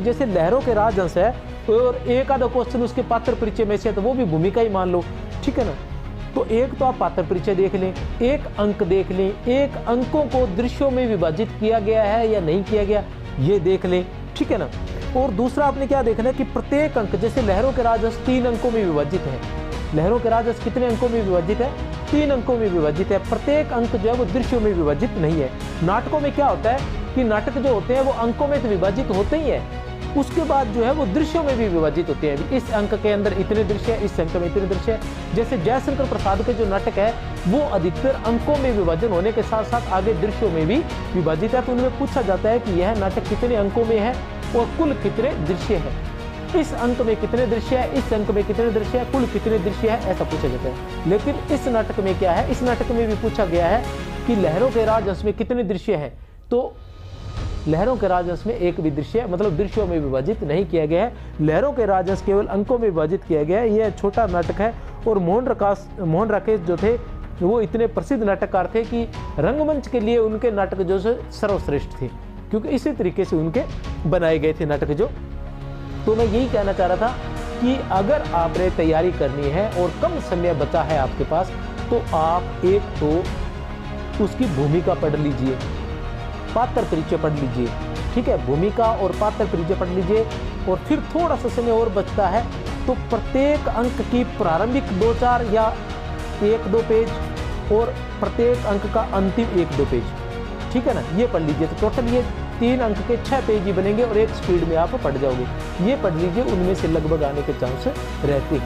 जैसे लहरों के राजहंस है और एक आधा क्वेश्चन उसके पात्र परिचय में से है तो वो भी भूमिका ही मान लो, ठीक है ना। तो एक तो आप पात्र परिचय देख लें, एक अंक देख लें, एक अंकों को दृश्यों में विभाजित किया गया है या नहीं किया गया ये देख लें, ठीक है ना। और दूसरा आपने क्या देखना है कि प्रत्येक अंक, जैसे लहरों के राजहंस 3 अंकों में विभाजित है। लहरों के राजहंस कितने अंकों में विभाजित है? 3 अंकों में विभाजित है। प्रत्येक अंक जो है वो दृश्यों में विभाजित नहीं है। नाटकों में क्या होता है कि नाटक जो होते हैं वो अंकों में तो विभाजित होते ही है, उसके बाद जो है वो दृश्यों में भी विभाजित होते हैं। इस अंक के अंदर इतने दृश्य है, इस अंक में इतने दृश्य है। जैसे जयशंकर प्रसाद के जो नाटक है वो अधिकतर अंकों में विभाजन होने के साथ साथ आगे दृश्यों में भी विभाजित है। तो उनमें पूछा जाता है कि यह नाटक कितने अंकों में है और कुल कितने दृश्य है, इस अंक में कितने दृश्य है, इस अंक में कितने दृश्य है, कुल कितने दृश्य है, ऐसा पूछा जाता है। लेकिन इस नाटक में क्या है, इस नाटक में भी पूछा गया है कि लहरों के राजहंस में कितने दृश्य है। तो लहरों के राजहंस में एक भी दृश्य मतलब दृश्यों में विभाजित नहीं किया गया है। लहरों के राजहंस केवल अंकों में विभाजित किया गया है। यह छोटा नाटक है। और मोहन राकेश जो थे वो इतने प्रसिद्ध नाटककार थे कि रंगमंच के लिए उनके नाटक जो सर्वश्रेष्ठ थे, क्योंकि इसी तरीके से उनके बनाए गए थे नाटक जो। तो मैं यही कहना चाह रहा था कि अगर आपने तैयारी करनी है और कम समय बचा है आपके पास, तो आप एक तो उसकी भूमिका पढ़ लीजिए, पात्र परिचय पढ़ लीजिए, ठीक है। भूमिका और पात्र परिचय पढ़ लीजिए और फिर थोड़ा सा समय और बचता है तो प्रत्येक अंक की प्रारंभिक 2-4 या 1-2 पेज और प्रत्येक अंक का अंतिम 1-2 पेज, ठीक है ना, ये पढ़ लीजिए। तो टोटल ये 3 अंक के 6 पेज ही बनेंगे और एक स्पीड में आप पढ़ जाओगे। ये पढ़ लीजिए, उनमें से लगभग आने के चांस रहते हैं।